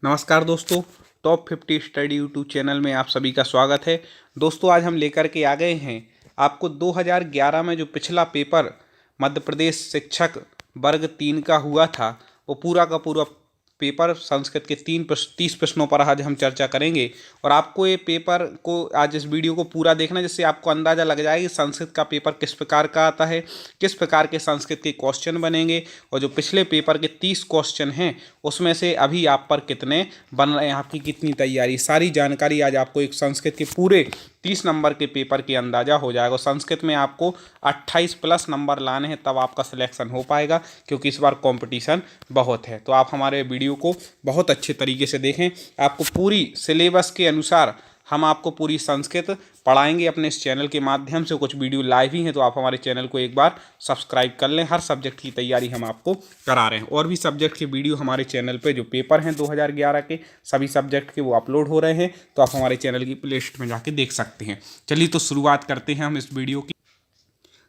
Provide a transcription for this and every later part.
नमस्कार दोस्तों, top 50 study YouTube channel में आप सभी का स्वागत है। दोस्तों आज हम लेकर के आ गए हैं आपको 2011 में जो पिछला पेपर मध्य प्रदेश शिक्षक वर्ग 3 का हुआ था वो पूरा का पूरा पेपर संस्कृत के 30 प्रश्नों पर आज हम चर्चा करेंगे। और आपको ये पेपर को आज इस वीडियो को पूरा देखना जिससे आपको अंदाज़ा लग जाए कि संस्कृत का पेपर किस प्रकार का आता है, किस प्रकार के संस्कृत के क्वेश्चन बनेंगे और जो पिछले पेपर के 30 क्वेश्चन हैं उसमें से अभी आप पर कितने बन रहे हैं, आपकी कितनी तैयारी, सारी जानकारी आज आपको एक संस्कृत के पूरे 30 नंबर के पेपर के अंदाज़ा हो जाएगा। संस्कृत में आपको 28 प्लस नंबर लाने हैं तब आपका सिलेक्शन हो पाएगा, क्योंकि इस बार कंपटीशन बहुत है। तो आप हमारे वीडियो को बहुत अच्छे तरीके से देखें। आपको पूरी सिलेबस के अनुसार हम आपको पूरी संस्कृत पढ़ाएंगे अपने इस चैनल के माध्यम से। कुछ वीडियो लाइव ही हैं तो आप हमारे चैनल को एक बार सब्सक्राइब कर लें। हर सब्जेक्ट की तैयारी हम आपको करा रहे हैं और भी सब्जेक्ट के वीडियो हमारे चैनल पे जो पेपर हैं 2011 के सभी सब्जेक्ट के वो अपलोड हो रहे हैं, तो आप हमारे चैनल की प्लेलिस्ट में जाके देख सकते हैं। चलिए तो शुरुआत करते हैं हम इस वीडियो की।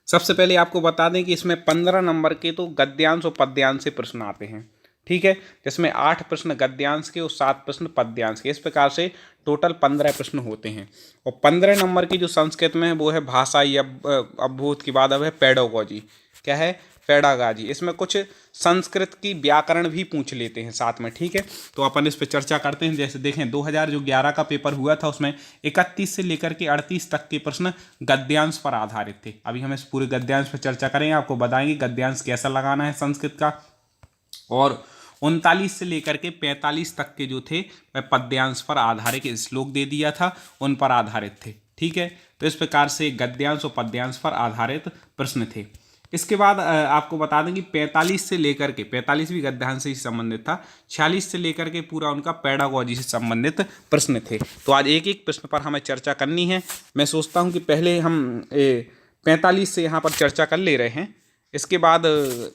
सबसे पहले आपको बता दें कि इसमें 15 नंबर के तो गद्यांश और पद्यांश से प्रश्न आते हैं, ठीक है, जिसमें 8 प्रश्न गद्यांश के और 7 प्रश्न पद्यांश के। इस प्रकार से टोटल 15 प्रश्न होते हैं। और 15 नंबर की जो संस्कृत में है वो है भाषा अभूत के बाद अब है पेडागॉजी। क्या है? पेडागॉजी। इसमें कुछ संस्कृत की व्याकरण भी पूछ लेते हैं साथ में, ठीक है। तो अपन इस पर चर्चा करते हैं। जैसे देखें 2011 का पेपर हुआ था, उसमें 31 से लेकर के 38 तक के प्रश्न गद्यांश पर आधारित थे। अभी हम इस पूरे गद्यांश पर चर्चा करेंगे, आपको बताएंगे गद्यांश कैसा लगाना है संस्कृत का। और 39 से लेकर के 45 तक के जो थे वह पद्यांश पर आधारित श्लोक दे दिया था, उन पर आधारित थे, ठीक है। तो इस प्रकार से गद्यांश और पद्यांश पर आधारित प्रश्न थे। इसके बाद आपको बता दें कि 45 से लेकर के 45 भी गद्यांश से ही संबंधित था, 46 से लेकर के पूरा उनका पेडागॉजी से संबंधित प्रश्न थे। तो आज एक एक प्रश्न पर हमें चर्चा करनी है। मैं सोचता हूँ कि पहले हम 45 से यहाँ पर चर्चा कर ले रहे हैं, इसके बाद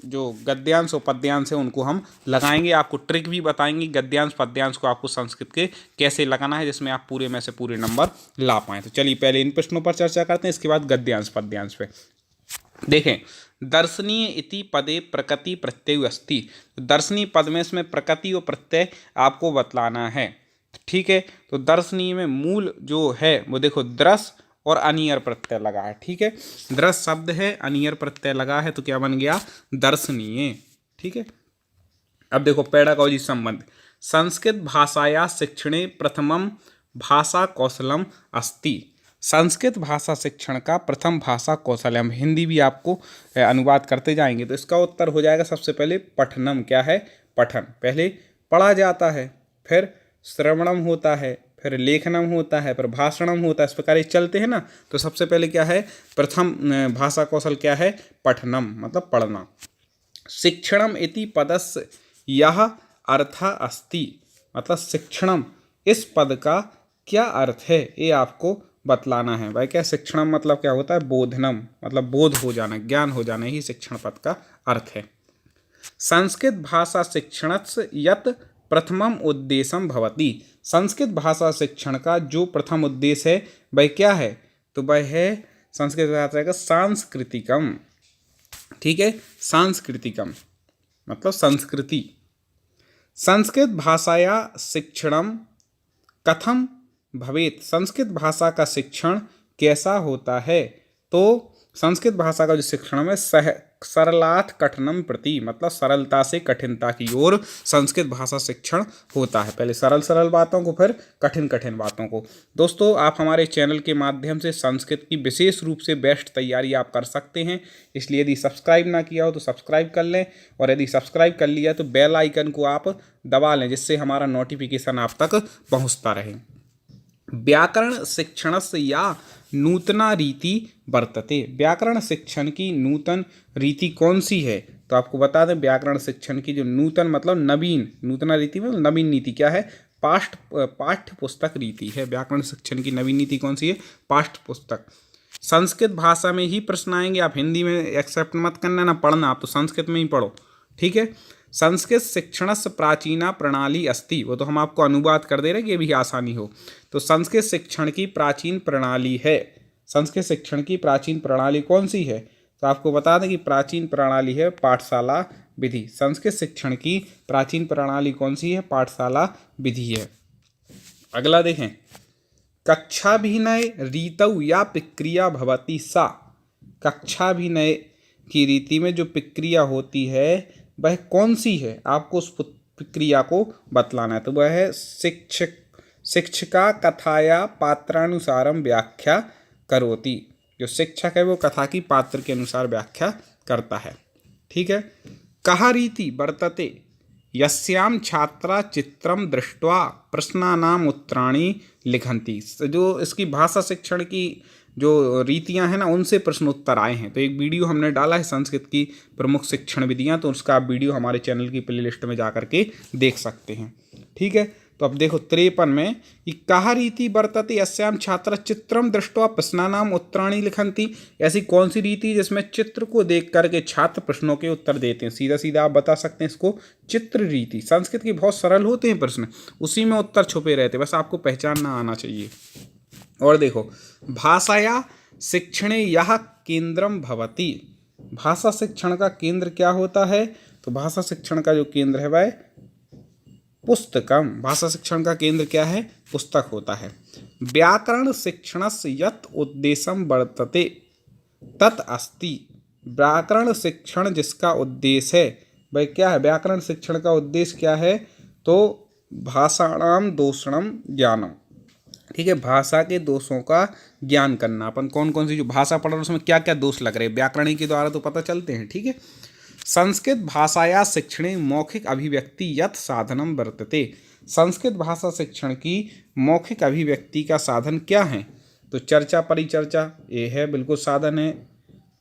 जो गद्यांश और पद्यांश है उनको हम लगाएंगे। आपको ट्रिक भी बताएंगे गद्यांश पद्यांश को आपको संस्कृत के कैसे लगाना है, जिसमें आप पूरे में से पूरे नंबर ला पाएँ। तो चलिए पहले इन प्रश्नों पर चर्चा करते हैं, इसके बाद गद्यांश पद्यांश पे। देखें, दर्शनीय इति पदे प्रकृति प्रत्यय अस्ति। दर्शनीय पद में इसमें प्रकृति और प्रत्यय आपको बतलाना है, ठीक है। तो दर्शनीय में मूल जो है वो देखो दृश और अनियर प्रत्यय लगा है, ठीक है। दृश शब्द है, अनियर प्रत्यय लगा है, तो क्या बन गया? दर्शनीय, ठीक है। अब देखो पेडागॉजी संबंध। संस्कृत भाषाया शिक्षणे प्रथमम भाषा कौशलम अस्ति। संस्कृत भाषा शिक्षण का प्रथम भाषा कौशल है। हम हिंदी भी आपको अनुवाद करते जाएंगे, तो इसका उत्तर हो जाएगा सबसे पहले पठनम। क्या है? पठन। पहले पढ़ा जाता है, फिर श्रवणम होता है, फिर लेखनम होता है, फिर भाषणम होता है। इस प्रकार ये चलते हैं ना। तो सबसे पहले क्या है? प्रथम भाषा कौशल क्या है? पठनम, मतलब पढ़ना। शिक्षणम इति पदस्य यह अर्थ अस्ति। मतलब शिक्षणम इस पद का क्या अर्थ है ये आपको बतलाना है। भाई क्या शिक्षणम मतलब क्या होता है? बोधनम, मतलब बोध हो जाना, ज्ञान हो जाना ही शिक्षण पद का अर्थ है। संस्कृत भाषा शिक्षणस्य यत् प्रथमम उद्देश्यम भवति। संस्कृत भाषा शिक्षण का जो प्रथम उद्देश्य है वह क्या है? तो वह है संस्कृत भाषा का सांस्कृतिकम, ठीक है। सांस्कृतिकम मतलब संस्कृति। संस्कृत भाषाया शिक्षणम कथम भवेत। संस्कृत भाषा का शिक्षण कैसा होता है? तो संस्कृत भाषा का जो शिक्षण है सरलात् कठिनम प्रति, मतलब सरलता से कठिनता की ओर संस्कृत भाषा शिक्षण होता है। पहले सरल सरल बातों को, फिर कठिन कठिन बातों को। दोस्तों आप हमारे चैनल के माध्यम से संस्कृत की विशेष रूप से बेस्ट तैयारी आप कर सकते हैं, इसलिए यदि सब्सक्राइब ना किया हो तो सब्सक्राइब कर लें, और यदि सब्सक्राइब कर लिया तो बेल आइकन को आप दबा लें, जिससे हमारा नोटिफिकेशन आप तक पहुँचता रहे। व्याकरण शिक्षणस्य या नूतना रीति वर्तते। व्याकरण शिक्षण की नूतन रीति कौन सी है? तो आपको बता दें व्याकरण शिक्षण की जो नूतन मतलब नवीन, नूतना रीति मतलब नवीन नीति क्या है? पाठ्य पुस्तक रीति है। व्याकरण शिक्षण की नवीन नीति कौन सी है? पाठ्य पुस्तक। संस्कृत भाषा में ही प्रश्न आएंगे, आप हिंदी में एक्सेप्ट मत करना ना पढ़ना, आप तो संस्कृत में ही पढ़ो, ठीक है। संस्कृत शिक्षणस्य प्राचीना प्रणाली अस्ति। वो तो हम आपको अनुवाद कर दे रहे हैं कि ये भी आसानी हो। तो संस्कृत शिक्षण की प्राचीन प्रणाली है। संस्कृत शिक्षण की प्राचीन प्रणाली कौन सी है? तो आपको बता दें कि प्राचीन प्रणाली है पाठशाला विधि। संस्कृत शिक्षण की प्राचीन प्रणाली कौन सी है? पाठशाला विधि है। अगला देखें, कक्षाभिनय रीतौ या प्रक्रिया भवति सा। कक्षाभिनय की रीति में जो प्रक्रिया होती है वह कौन सी है? आपको उस प्रक्रिया को बतलाना है। तो वह है शिक्षिका कथाया पात्रानुसारम व्याख्या करोति। जो शिक्षक है वो कथा की पात्र के अनुसार व्याख्या करता है। ठीक है। कहा रीति वर्तते यस्याम छात्रा चित्रम दृष्ट्वा प्रश्नानाम उत्तराणि लिखन्ति। जो इसकी भाषा शिक्षण की जो रीतियां हैं ना, उनसे प्रश्न उत्तर आए हैं। तो एक वीडियो हमने डाला है संस्कृत की प्रमुख शिक्षण विधियां, तो उसका आप वीडियो हमारे चैनल की प्लेलिस्ट में जा करके देख सकते हैं। ठीक है। तो अब देखो 53 में कि कहा रीति वर्तते यस्याम छात्र चित्रम दृष्ट्वा प्रश्नानाम उत्तराणि लिखन्ति। ऐसी कौन सी रीति जिसमें चित्र को देख करके छात्र प्रश्नों के उत्तर देते हैं? सीधा सीधा आप बता सकते हैं इसको चित्र रीति। संस्कृत के बहुत सरल होते हैं प्रश्न, उसी में उत्तर छुपे रहते, बस आपको पहचानना आना चाहिए। और देखो, भाषाया शिक्षणे यह केंद्रम भवति। भाषा शिक्षण का केंद्र क्या होता है? तो भाषा शिक्षण का जो केंद्र है वह पुस्तकम। भाषा शिक्षण का केंद्र क्या है? पुस्तक होता है। व्याकरण शिक्षणस्य यत् उद्देश्यम वर्तते तत् अस्ति। व्याकरण शिक्षण जिसका उद्देश्य है वह क्या है? व्याकरण शिक्षण का उद्देश्य क्या है? तो भाषाणाम दोषणम ज्ञानम। ठीक है। भाषा के दोषों का ज्ञान करना। अपन कौन कौन सी जो भाषा पढ़ रहे हैं उसमें क्या क्या दोष लग रहे हैं व्याकरण के द्वारा तो पता चलते हैं। ठीक है। संस्कृत भाषाया शिक्षणे मौखिक अभिव्यक्ति यत् साधनम वर्तते। संस्कृत भाषा शिक्षण की मौखिक अभिव्यक्ति का साधन क्या है? तो चर्चा परिचर्चा ये है, बिल्कुल साधन है।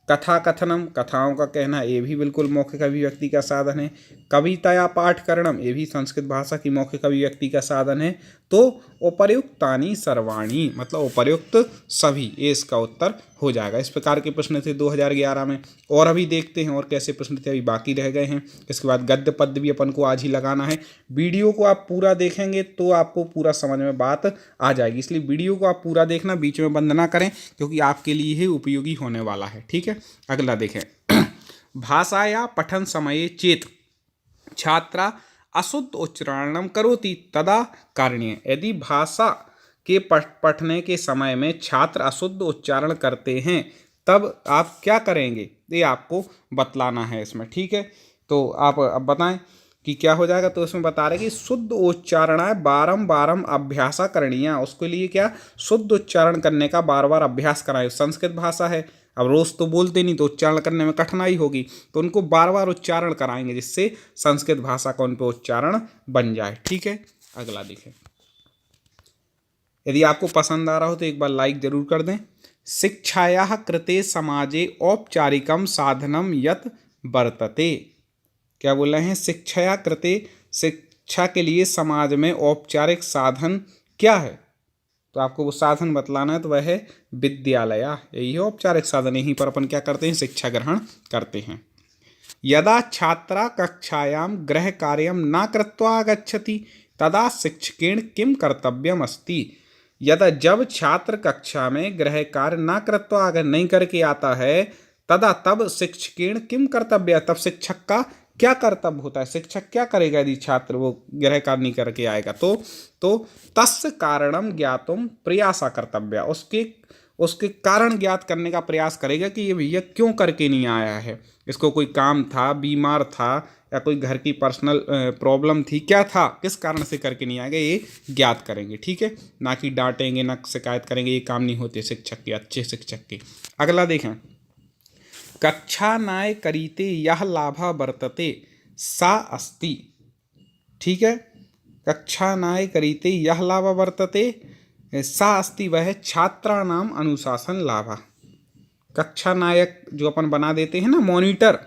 कथा कथनम, कथाओं का कहना, ये भी बिल्कुल मौखिक अभिव्यक्ति का साधन है। कविताया पाठकरणम, ये भी संस्कृत भाषा की मौखिक अभिव्यक्ति का साधन है। तो उपर्युक्तानि सर्वाणि, मतलब उपर्युक्त सभी, ये इसका उत्तर हो जाएगा। इस प्रकार के प्रश्न थे 2011 में। और अभी देखते हैं और कैसे प्रश्न थे, अभी बाकी रह गए हैं। इसके बाद गद्य पद्य भी अपन को आज ही लगाना है। वीडियो को आप पूरा देखेंगे तो आपको पूरा समझ में बात आ जाएगी, इसलिए वीडियो को आप पूरा देखना, बीच में बंद ना करें, क्योंकि आपके लिए ही उपयोगी होने वाला है। ठीक है। अगला देखें, भाषाया पठन समये चेत छात्रा अशुद्ध उच्चारणम करोति तदा कारणीय। यदि भाषा के पढ़ने के समय में छात्र अशुद्ध उच्चारण करते हैं तब आप क्या करेंगे, ये आपको बतलाना है इसमें। ठीक है। तो आप अब बताएं कि क्या हो जाएगा। तो इसमें बता रहे कि शुद्ध उच्चारणाय बारम अभ्यासा करणीय। उसके लिए क्या? शुद्ध उच्चारण करने का बार बार अभ्यास कराएं। संस्कृत भाषा है, अब रोज़ तो बोलते नहीं, तो उच्चारण करने में कठिनाई होगी, तो उनको बार बार उच्चारण कराएंगे जिससे संस्कृत भाषा का उन पर उच्चारण बन जाए। ठीक है। अगला देखें, यदि आपको पसंद आ रहा हो तो एक बार लाइक जरूर कर दें। शिक्षायाः कृते समाजे औपचारिकम साधनम यत् वर्तते। क्या बोल रहे हैं? शिक्षाया कृते, शिक्षा के लिए समाज में औपचारिक साधन क्या है? तो आपको वो साधन बतलाना है, तो वह है विद्यालय। यही है औपचारिक साधन, यहीं पर अपन क्या करते हैं? शिक्षा ग्रहण करते हैं। यदा छात्रा कक्षायाम गृह कार्यम न कृत्वा आगच्छति तदा शिक्षकेण किम कर्तव्यम अस्ति। यदा, जब छात्र कक्षा में गृह कार्य न कृत्वा अगर नहीं करके आता है, तदा तब शिक्षकेण किम कर्तव्य, तब शिक्षक का क्या कर्तव्य होता है? शिक्षक क्या करेगा यदि छात्र वो गृह कार्य नहीं करके आएगा? तो तस्य कारणम ज्ञातुम प्रयासा कर्तव्य। उसके कारण ज्ञात करने का प्रयास करेगा कि ये भैया क्यों करके नहीं आया है। इसको कोई काम था, बीमार था, या कोई घर की पर्सनल प्रॉब्लम थी, क्या था, किस कारण से करके नहीं आएगा, ये ज्ञात करेंगे। ठीक है। ना कि डांटेंगे, ना शिकायत करेंगे, ये काम नहीं होते शिक्षक के, अच्छे शिक्षक के। अगला देखें, कक्षा नाय करीते यह लाभा वर्तते सा अस्ति। ठीक है। कक्षा नाय करीते यह लाभा वर्तते सा अस्ति, वह है छात्राणाम अनुशासन लाभा। कक्षा नायक जो अपन बना देते हैं ना, मॉनिटर,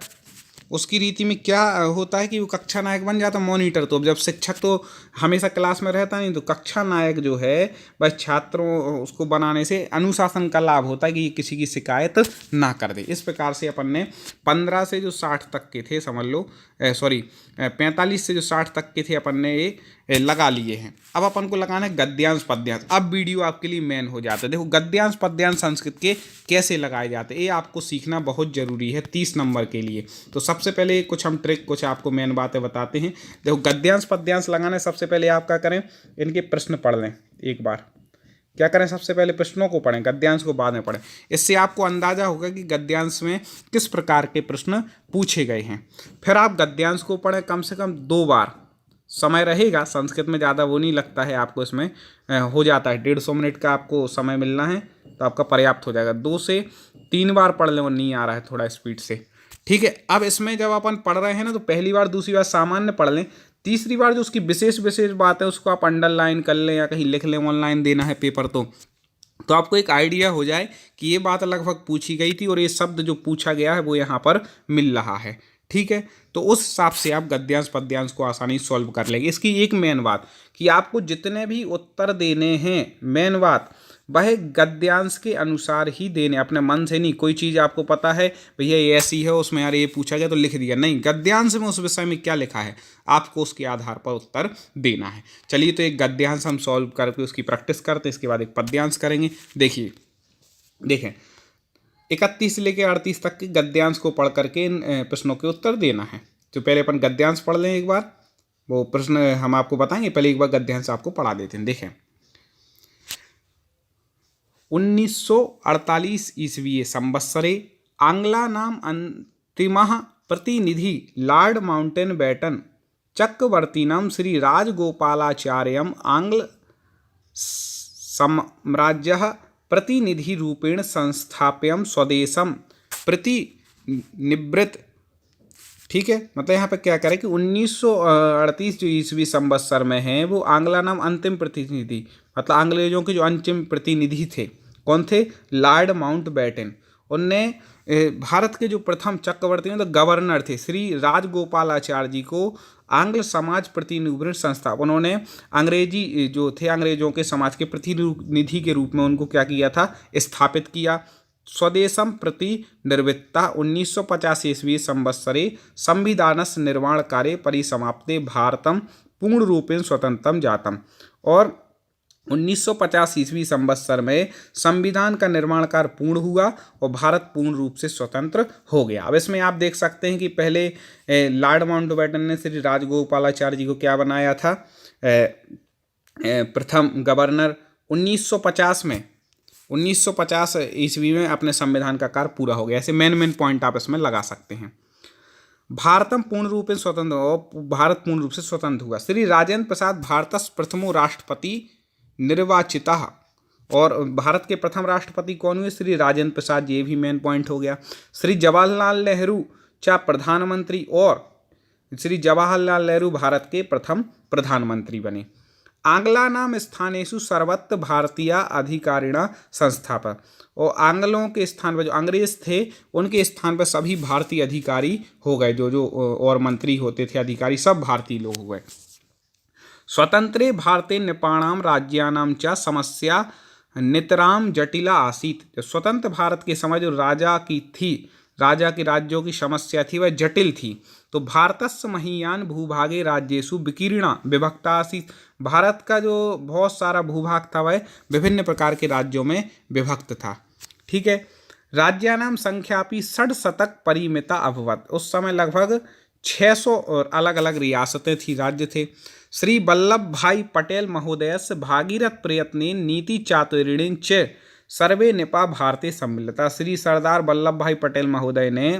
उसकी रीति में क्या होता है कि वो कक्षा नायक बन जाता है मॉनिटर। तो अब जब शिक्षक तो हमेशा क्लास में रहता नहीं, तो कक्षा नायक जो है बस छात्रों उसको बनाने से अनुशासन का लाभ होता है कि ये किसी की शिकायत ना कर दे। इस प्रकार से अपन ने 15 से जो 60 तक के थे, समझ लो 45 से जो 60 तक के थे अपन ने ये लगा लिए हैं। अब अपन को लगाना है गद्यांश पद्यांश। अब वीडियो आपके लिए मेन हो जाता है। देखो गद्यांश पद्यांश संस्कृत के कैसे लगाए जाते हैं, ये आपको सीखना बहुत ज़रूरी है 30 नंबर के लिए। तो सबसे पहले कुछ हम ट्रिक, कुछ आपको मेन बातें बताते हैं। देखो गद्यांश पद्यांश लगाने सबसे पहले आप क्या करें, इनके प्रश्न पढ़ लें एक बार। क्या करें, सबसे पहले प्रश्नों को पढ़ें, गद्यांश को बाद में पढ़ें। इससे आपको अंदाजा होगा कि गद्यांश में किस प्रकार के प्रश्न पूछे गए हैं। फिर आप गद्यांश को पढ़ें कम से कम 2 बार, समय रहेगा। संस्कृत में ज़्यादा वो नहीं लगता है आपको, इसमें हो जाता है 150 मिनट का आपको समय मिलना है, तो आपका पर्याप्त हो जाएगा। 2 से 3 बार पढ़ लें, वो नहीं आ रहा है थोड़ा स्पीड से, ठीक है। अब इसमें जब अपन पढ़ रहे हैं ना, तो पहली बार दूसरी बार सामान्य पढ़ लें, तीसरी बार जो उसकी विशेष विशेष बात है उसको आप अंडरलाइन कर लें या कहीं लिख लें, ऑनलाइन देना है पेपर तो आपको एक आइडिया हो जाए कि ये बात लगभग पूछी गई थी और ये शब्द जो पूछा गया है वो यहाँ पर मिल रहा है, ठीक है। तो उस हिसाब से आप गद्यांश पद्यांश को आसानी सॉल्व कर लेंगे। इसकी एक मेन बात कि आपको जितने भी उत्तर देने हैं, मेन बात वह गद्यांश के अनुसार ही देने, अपने मन से नहीं। कोई चीज़ आपको पता है भैया ये ऐसी है, उसमें यार ये पूछा गया तो लिख दिया, नहीं, गद्यांश में उस विषय में क्या लिखा है आपको उसके आधार पर उत्तर देना है। चलिए तो एक गद्यांश हम सॉल्व करके उसकी प्रैक्टिस करते हैं, इसके बाद एक पद्यांश करेंगे। देखिए देखें 31 से लेकर 38 तक के गद्यांश को पढ़ करके इन प्रश्नों के उत्तर देना है। तो पहले अपन गद्यांश पढ़ लें एक बार, वो प्रश्न हम आपको बताएंगे, पहले एक बार गद्यांश आपको पढ़ा देते हैं। देखें 1948 ईस्वी संवत्सरे आंग्लानाम अंतिमः प्रतिनिधि लॉर्ड माउंटेनबेटन चक्रवर्तीनां श्री राजगोपालाचार्यम् आंग्ल साम्राज्यः प्रतिनिधिरूपेण संस्थाप्यं स्वदेशं प्रति निवृत्त, ठीक है। मतलब यहाँ पे क्या करें कि 1938 जो ईस्वी संवत्सर में है वो आंग्ला नाम अंतिम प्रतिनिधि, मतलब अंग्रेजों के जो अंतिम प्रतिनिधि थे, कौन थे, लॉर्ड माउंटबेटन। उनने भारत के जो प्रथम चक्रवर्ती मतलब गवर्नर थे श्री राजगोपालाचार्य जी को आंग्ल समाज प्रतिनिधि संस्था, उन्होंने अंग्रेजी जो थे अंग्रेजों के समाज के प्रतिनिधि के रूप में उनको क्या किया था, स्थापित किया। स्वदेशम प्रति निर्वृत्ता 1950 ईस्वी संवत्सरे संविधानस्य निर्माण कार्य परिसमाप्ते भारतम पूर्ण रूपेण स्वतंत्रम जातम। और 1950 ईस्वी संवत्सर में संविधान का निर्माण कार्य पूर्ण हुआ और भारत पूर्ण रूप से स्वतंत्र हो गया। अब इसमें आप देख सकते हैं कि पहले लॉर्ड माउंटबेटन ने श्री राजगोपालाचार्य जी को क्या बनाया था, प्रथम गवर्नर। 1950 ईस्वी में अपने संविधान का कार्य पूरा हो गया। ऐसे मेन पॉइंट आप इसमें लगा सकते हैं। भारतम पूर्ण रूप से स्वतंत्र, और भारत पूर्ण रूप से स्वतंत्र हुआ। श्री राजेंद्र प्रसाद भारतस्य प्रथमो राष्ट्रपति निर्वाचिता, और भारत के प्रथम राष्ट्रपति कौन हुए, श्री राजेंद्र प्रसाद, ये भी मेन पॉइंट हो गया। श्री जवाहरलाल नेहरू चा प्रधानमंत्री, और श्री जवाहरलाल नेहरू भारत के प्रथम प्रधानमंत्री बने। आंग्ला नाम स्थानेषु सर्वत्र भारतीय अधिकारिणा संस्थापक, और आंग्लों के स्थान पर जो अंग्रेज थे उनके स्थान पर सभी भारतीय अधिकारी हो गए, जो और मंत्री होते थे अधिकारी सब भारतीय लोग हो गए। स्वतंत्रे भारते नृपाणाम राज्यानाम च समस्या नितराम जटिला आसीत। स्वतंत्र भारत के समय जो राजा के राज्यों की समस्या थी वह जटिल थी। तो भारतस्य महीयान भूभागे राज्येषु विकीर्णा विभक्ता आसीत। भारत का जो बहुत सारा भूभाग था वह विभिन्न प्रकार के राज्यों में विभक्त था, ठीक है। राज्यानाम संख्यापि 66 परिमिता अभवत। उस समय लगभग 600 और अलग अलग रियासतें थी, राज्य थे। श्री वल्लभ भाई पटेल महोदयस्य भागीरथ प्रयत्नेन नीति चातुर्येण च सर्वे निपा भारतीय सम्मिलिता। श्री सरदार वल्लभ भाई पटेल महोदय ने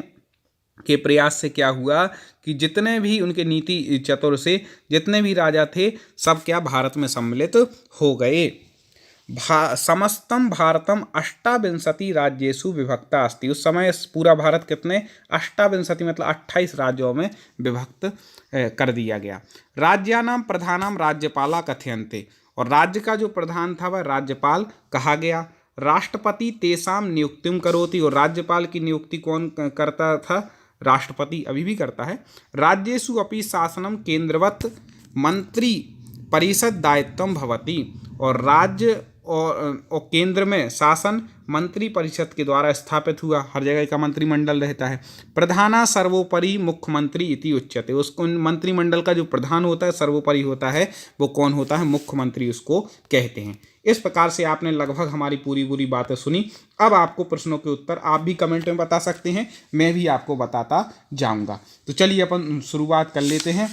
के प्रयास से क्या हुआ कि जितने भी उनके नीति चतुर से जितने भी राजा थे सब क्या भारत में सम्मिलित हो गए। समस्तम भारतम 28 राज्येषु विभक्ता अस्ति। उस समय पूरा भारत कितने 28 मतलब 28 राज्यों में विभक्त कर दिया गया। राज्यानाम प्रधानम राज्यपाला कथयन्ते, और राज्य का जो प्रधान था वह राज्यपाल कहा गया। राष्ट्रपति तेसाम नियुक्तिम करोति, और राज्यपाल की नियुक्ति कौन करता था, राष्ट्रपति अभी भी करता है। राज्येषु अपि शासनम केंद्रवत मंत्री परिषद दायित्वम भवति। और राज्य और केंद्र में शासन मंत्री परिषद के द्वारा स्थापित हुआ, हर जगह का मंत्रिमंडल रहता है। प्रधाना सर्वोपरि मुख्यमंत्री इति उच्यते, उसको मंत्रिमंडल का जो प्रधान होता है, सर्वोपरि होता है, वो कौन होता है? मुख्यमंत्री उसको कहते हैं। इस प्रकार से आपने लगभग हमारी पूरी बातें सुनी। अब आपको प्रश्नों के उत्तर आप भी कमेंट में बता सकते हैं, मैं भी आपको बताता जाऊंगा। तो चलिए अपन शुरुआत कर लेते हैं।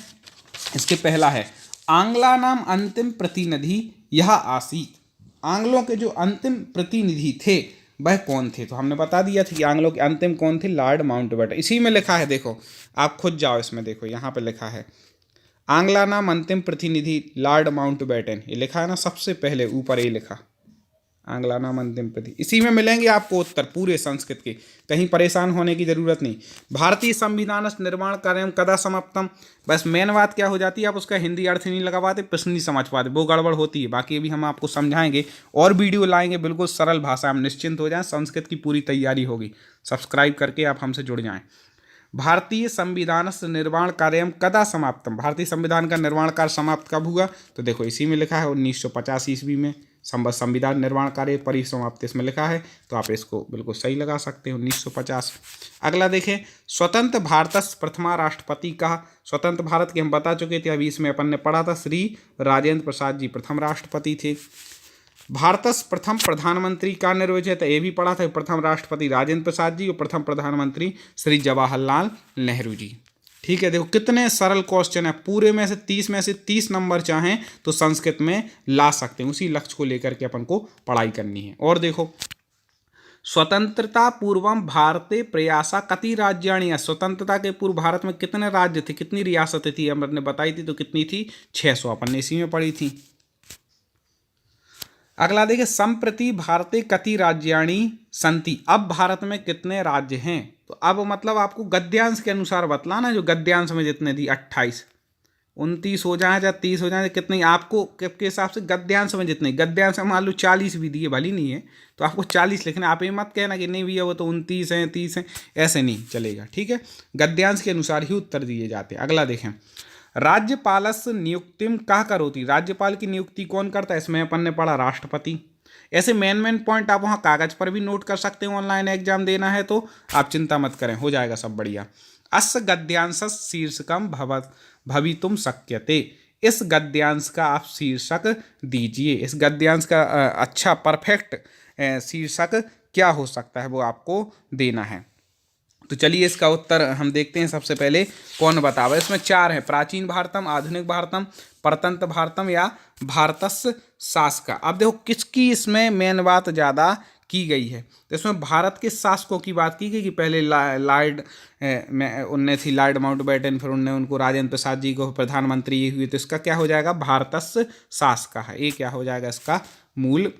इसके पहला है, आंग्ला नाम अंतिम प्रतिनिधि यह आसीत। आंग्लों के जो अंतिम प्रतिनिधि थे वह कौन थे? तो हमने बता दिया था कि आंग्लों के अंतिम कौन थे? Lord Mountbatten. इसी में लिखा है, देखो आप खुद जाओ इसमें, देखो यहाँ पे लिखा है आंग्ला नाम अंतिम प्रतिनिधि लॉर्ड माउंटबेटन, ये लिखा है ना सबसे पहले ऊपर, ये लिखा आंग्ला नाम अंतिम प्रति। इसी में मिलेंगे आपको उत्तर पूरे संस्कृत के, कहीं परेशान होने की जरूरत नहीं। भारतीय संविधान निर्माण कार्य कदा समाप्तम, बस मेन बात क्या हो जाती है, आप उसका हिंदी अर्थ नहीं लगा पाते, प्रश्न नहीं समझ पाते, वो गड़बड़ होती है। बाकी भी हम आपको समझाएंगे और वीडियो लाएंगे बिल्कुल सरल भाषा, हम निश्चिंत हो जाएं, संस्कृत की पूरी तैयारी होगी। सब्सक्राइब करके आप हमसे जुड़ जाएं। भारतीय संविधान निर्माण कार्य कदा समाप्तम, भारतीय संविधान का निर्माण कार्य समाप्त कब हुआ? तो देखो इसी में लिखा है 1950 ईस्वी में संविधान निर्माण कार्य परिसमाप्ति, इसमें लिखा है, तो आप इसको बिल्कुल सही लगा सकते हो 1950। अगला देखें, स्वतंत्र भारत प्रथमा राष्ट्रपति का, स्वतंत्र भारत के हम बता चुके थे, अभी इसमें अपन ने पढ़ा था, श्री राजेंद्र प्रसाद जी प्रथम राष्ट्रपति थे। भारत प्रथम प्रधानमंत्री का निर्वाचित, ये भी पढ़ा था, प्रथम राष्ट्रपति राजेंद्र प्रसाद जी और प्रथम प्रधानमंत्री श्री जवाहरलाल नेहरू जी। ठीक है, देखो कितने सरल क्वेश्चन है, पूरे में से 30 नंबर चाहें तो संस्कृत में ला सकते हैं। उसी लक्ष्य को लेकर के अपन को पढ़ाई करनी है। और देखो, स्वतंत्रता पूर्वम भारते प्रयासा कति राज्याणि, स्वतंत्रता के पूर्व भारत में कितने राज्य थे, कितनी रियासतें थी, हमने बताई थी, तो कितनी थी? 600, अपन ने इसी में पढ़ी थी। अगला देखिए, संप्रति भारते कति राज्याणि संति, अब भारत में कितने राज्य हैं? तो अब मतलब आपको गद्यांश के अनुसार बतलाना, जो गद्यांश में जितने थी 28, 29 हो जाए या 30 हो जाए, कितनी आपको के हिसाब से गद्यांश में जितने, गद्यांश में मान लो 40 भी दिए, भली नहीं है तो आपको 40 लिखना। आप ये मत कहना कि नहीं भैया वो तो 29 हैं, 30 हैं, ऐसे नहीं चलेगा। ठीक है, गद्यांश के अनुसार ही उत्तर दिए जाते हैं। अगला देखें, राज्यपालस नियुक्तिम कह करोति, राज्यपाल की नियुक्ति कौन करता है? इसमें अपन ने पढ़ा राष्ट्रपति। ऐसे मेन पॉइंट आप वहाँ कागज पर भी नोट कर सकते हो, ऑनलाइन एग्जाम देना है तो आप चिंता मत करें, हो जाएगा सब बढ़िया। अस्य गद्यांश शीर्षकम भवितुम शक्यते, इस गद्यांश का आप शीर्षक दीजिए। इस गद्यांश का अच्छा परफेक्ट शीर्षक क्या हो सकता है वो आपको देना है। तो चलिए इसका उत्तर हम देखते हैं। सबसे पहले कौन बतावा, इसमें 4 हैं, प्राचीन भारतम, आधुनिक भारतम, परतंत्र भारतम या भारतस्य शासका। अब देखो किसकी इसमें मेन बात ज़्यादा की गई है, तो इसमें भारत के शासकों की बात की गई कि पहले लॉर्ड उनने थी लॉर्ड माउंटबेटन, फिर उनने उनको राजेंद्र प्रसाद जी को प्रधानमंत्री ये हुई, तो इसका क्या हो जाएगा? भारतस्य शासका है, ये क्या हो जाएगा? इसका मूल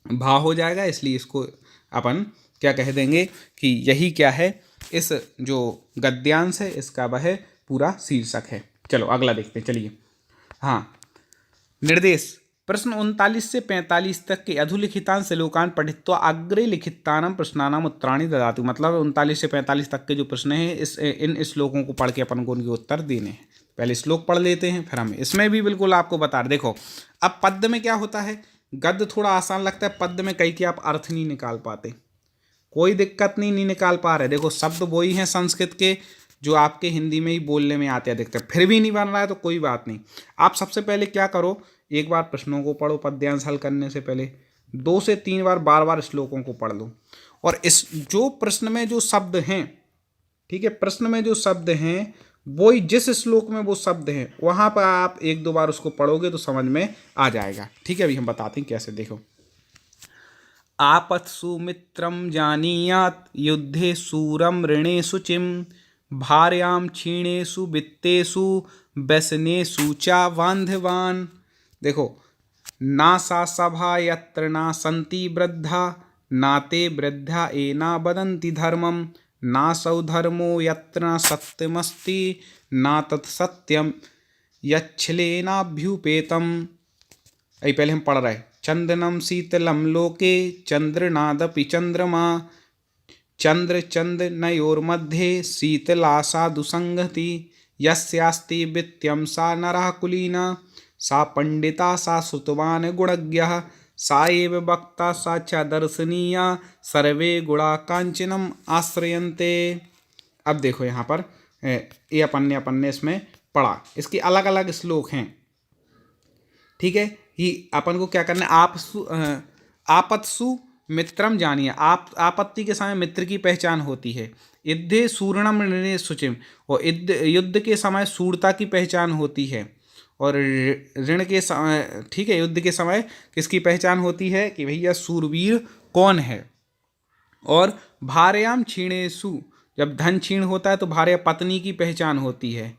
भाव हो जाएगा। इसलिए इसको अपन क्या कह देंगे कि यही क्या है, इस जो गद्यांश है इसका वह पूरा शीर्षक है। चलो अगला देखते हैं। चलिए हाँ, निर्देश, प्रश्न 39 से 45 तक के अधुलिखितान श्लोकान पठित्वा अग्रे लिखितानां प्रश्नानाम उत्तराणि ददातु, मतलब 39 से 45 तक के जो प्रश्न हैं इन श्लोकों को पढ़ के अपन को उनके उत्तर देने हैं। पहले श्लोक पढ़ लेते हैं, फिर हम इसमें भी बिल्कुल आपको बता रहे। देखो अब पद्य में क्या होता है, गद्य थोड़ा आसान लगता है, पद्य में कई के आप अर्थ नहीं निकाल पाते, कोई दिक्कत नहीं निकाल पा रहे। देखो शब्द वही हैं संस्कृत के जो आपके हिंदी में ही बोलने में आते हैं, देखते हैं, फिर भी नहीं बन रहा है तो कोई बात नहीं। आप सबसे पहले क्या करो, एक बार प्रश्नों को पढ़ो, पद्यांश हल करने से पहले 2 से 3 बार बार श्लोकों को पढ़ लो, और इस जो प्रश्न में जो शब्द हैं, ठीक है, प्रश्न में जो शब्द हैं वही जिस श्लोक में वो शब्द हैं वहाँ पर आप 1-2 बार उसको पढ़ोगे तो समझ में आ जाएगा। ठीक है, अभी हम बताते हैं कैसे। देखो, आपत्सु मित्रम जानीयात युद्धे सूरम ऋणेषु चिम भार्याम क्षीणेषु वित्तेषु व्यसनेषु चा बांधवान। देखो, ना सा सभा यत्र ना सन्ति वृद्धा, नाते वृद्धा एना वदन्ति धर्मम, ना सौ धर्मो यत्र न सत्यमस्ति, ना तत्सत्यम यच्छलेनाभ्युपेतम। अभी पहले हम पढ़ रहे, चंदनम शीतलम लोके चंद्रनादपि चंद्रमा, चंद्र चंद नयोर्मध्ये शीतलासा दुसंगति, यस्यास्ति वित्त्यम सा नरः कुलीना, सा पंडिता सा श्रुतवान गुणज्ञः सा एव वक्ता सा च दर्शनीया सर्वे गुणा कांचनम आश्रयन्ते। अब देखो यहाँ पर ये अपन ने इसमें पढ़ा, इसके अलग अलग श्लोक हैं, ठीक है। ये अपन को क्या करना है, आपत्सु मित्रम जानिए, आप आपत्ति के समय मित्र की पहचान होती है। युद्धे सूर्णम ऋणे शुचिम, और युद्ध के समय सूरता की पहचान होती है। और ऋण के समय, ठीक है, युद्ध के समय किसकी पहचान होती है कि भैया सूरवीर कौन है। और भार्याम क्षीणेषु, जब धन क्षीण होता है तो भार्या पत्नी की पहचान होती है,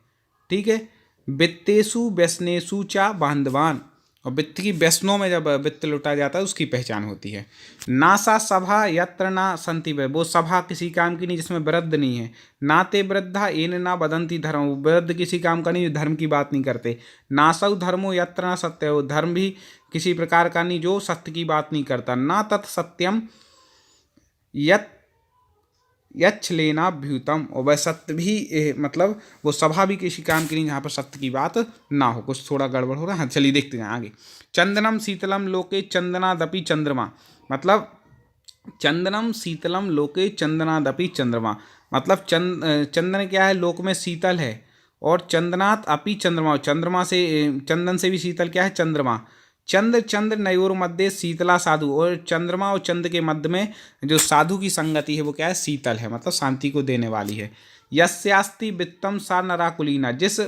ठीक है। वित्तेषु व्यसनेषु चा बांधवान, और वित्त की व्यसनों में जब वित्त लुटा जाता है उसकी पहचान होती है। नासा सभा यत्र ना संति वै, वो सभा किसी काम की नहीं जिसमें वृद्ध नहीं है। नाते वृद्धा एन ना बदंती धर्म, वृद्ध किसी काम का नहीं जो धर्म की बात नहीं करते। नासौ धर्मो यत्र ना सत्य, वो धर्म भी किसी प्रकार का नहीं जो सत्य की बात नहीं करता। ना तत् सत्यम यत् यच्छलेनाभ्युतम, और वह सत्य भी मतलब वो सभा भी किसी काम की नहीं जहाँ पर सत्य की बात ना हो। कुछ थोड़ा गड़बड़ हो रहा है, हाँ चलिए देखते हैं आगे। चंदनम शीतलम लोके चंदनादपि चंद्रमा, मतलब चंदनम शीतलम लोके चंदनादपि चंद्रमा, मतलब चंदन क्या है, लोक में शीतल है। और चंदनात अपि चंद्रमा, चंद्रमा से, चंदन से भी शीतल क्या है, चंद्रमा। चंद्र नयोर मध्य शीतला साधु, और चंद्रमा और चंद्र के मध्य में जो साधु की संगति है वो क्या है, शीतल है, मतलब शांति को देने वाली है। यस्यास्ति वित्तम सा नरा कुलीना, जिस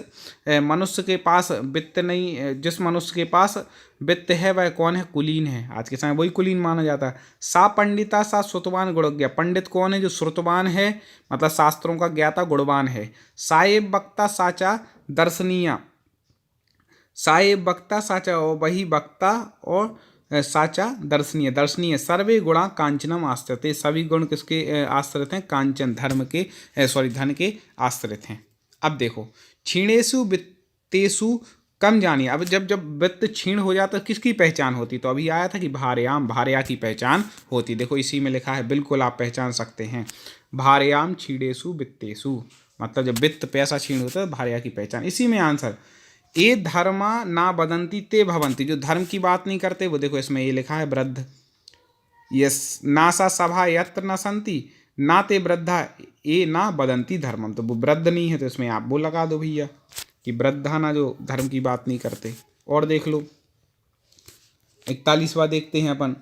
मनुष्य के पास वित्त नहीं, जिस मनुष्य के पास वित्त है वह कौन है, कुलीन है। आज के समय वही कुलीन माना जाता है। सा पंडिता सा श्रुतवान गुणज्ञ, पंडित कौन है, जो श्रुतवान है, मतलब शास्त्रों का ज्ञाता गुणवान है। साएब वक्ता साचा दर्शनीया, साएब वक्ता साचा, और वही वक्ता और साचा दर्शनीय, दर्शनीय। सर्वे गुणा कांचनम आश्रित, सभी गुण किसके आश्रित हैं, कांचन, धर्म के, धन के आश्रित हैं। अब देखो, क्षीणेषु वित्तेषु कम जानिए। अब जब वित्त क्षीण हो जाता तो किसकी पहचान होती, तो अभी आया था कि भार्याम, भार्या की पहचान होती। देखो इसी में लिखा है, बिल्कुल आप पहचान सकते हैं। भार्याम क्षीणेषु वित्तेषु, मतलब जब वित्त पैसा क्षीण होता है भार्या की पहचान, इसी में आंसर। ये धर्मा ना बदंती ते भवंती, जो धर्म की बात नहीं करते वो देखो इसमें ये लिखा है वृद्ध। यस नासा सभा यत्र न संति ना ते वृद्धा ये ना बदंती धर्मम, तो वो वृद्ध नहीं है तो इसमें आप वो लगा दो भैया कि वृद्धा ना जो धर्म की बात नहीं करते। और देख लो 41वां देखते हैं अपन।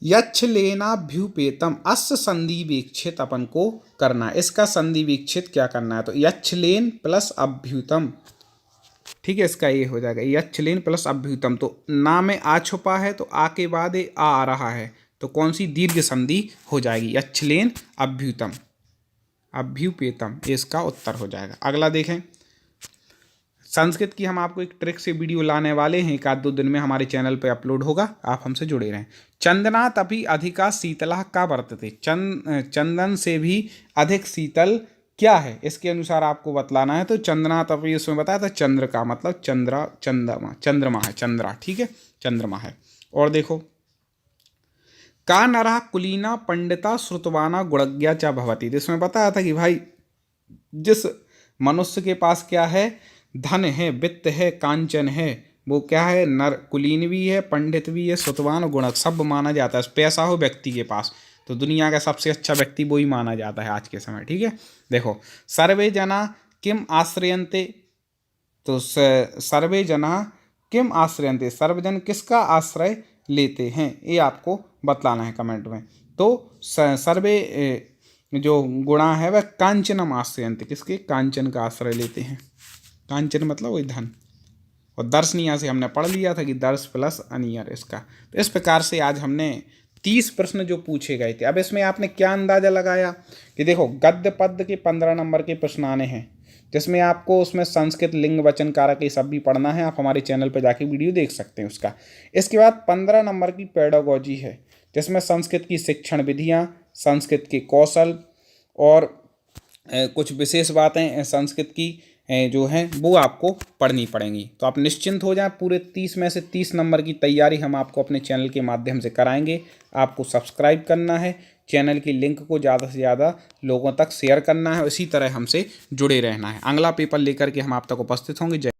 यच्छलेनाभ्युपेतम, अस्य संधि विक्षित अपन को करना है, इसका संधि विक्षित क्या करना है, तो यच्छलेन प्लस अभ्युतम, ठीक है, इसका ये हो जाएगा यच्छलेन प्लस अभ्युतम। तो ना में आ छुपा है तो आ के बाद आ रहा है, तो कौन सी दीर्घ संधि हो जाएगी, यच्छलेन अभ्युतम, अभ्युपेतम, इसका उत्तर हो जाएगा। अगला देखें, संस्कृत की हम आपको एक ट्रिक से वीडियो लाने वाले हैं, 1-2 दिन में हमारे चैनल पे अपलोड होगा, आप हमसे जुड़े रहें। चंदनात् अपि अधिका शीतला का वर्तते, चंदन से भी अधिक शीतल क्या है, इसके अनुसार आपको बतलाना है। तो चंदनात् अपि उसमें बताया था चंद्र का मतलब चंद्रमा है, चंद्रा, ठीक है, चंद्रमा है। और देखो, का नरः कुलीना पंडिता श्रुतवाना गुणज्ञा च भवति, जिसमें बताया था कि भाई जिस मनुष्य के पास क्या है, धन है, वित्त है, कांचन है, वो क्या है, नर, कुलीन भी है, पंडित भी है, श्रुतवान, गुणक, सब माना जाता है। पैसा हो व्यक्ति के पास तो दुनिया का सबसे अच्छा व्यक्ति वही माना जाता है आज के समय, ठीक है। देखो, सर्वे जना किम आश्रयन्ते, तो सर्वे जना किम आश्रयन्ते, सर्वजन किसका आश्रय लेते हैं, ये आपको बतलाना है कमेंट में। तो सर्वे जो गुणा है वह कांचनम आश्रयन्ते, किसके, कांचन का आश्रय लेते हैं। कांचन मतलब वही धन। और दर्शनीय से हमने पढ़ लिया था कि दर्श प्लस अनियर इसका। तो इस प्रकार से आज हमने 30 प्रश्न जो पूछे गए थे। अब इसमें आपने क्या अंदाजा लगाया कि देखो गद्य पद्य के 15 नंबर के प्रश्न आने हैं, जिसमें आपको उसमें संस्कृत लिंग वचन कारक ये सब भी पढ़ना है। आप हमारे चैनल पर जाके वीडियो देख सकते हैं उसका। इसके बाद 15 नंबर की पेडागोजी है, जिसमें संस्कृत की शिक्षण विधियाँ, संस्कृत के कौशल और कुछ विशेष बातें संस्कृत की जो हैं वो आपको पढ़नी पड़ेंगी। तो आप निश्चिंत हो जाएं, पूरे 30 में से 30 नंबर की तैयारी हम आपको अपने चैनल के माध्यम से कराएंगे। आपको सब्सक्राइब करना है, चैनल की लिंक को ज़्यादा से ज़्यादा लोगों तक शेयर करना है, इसी तरह हमसे जुड़े रहना है। अगला पेपर लेकर के हम आप तक उपस्थित होंगे। जय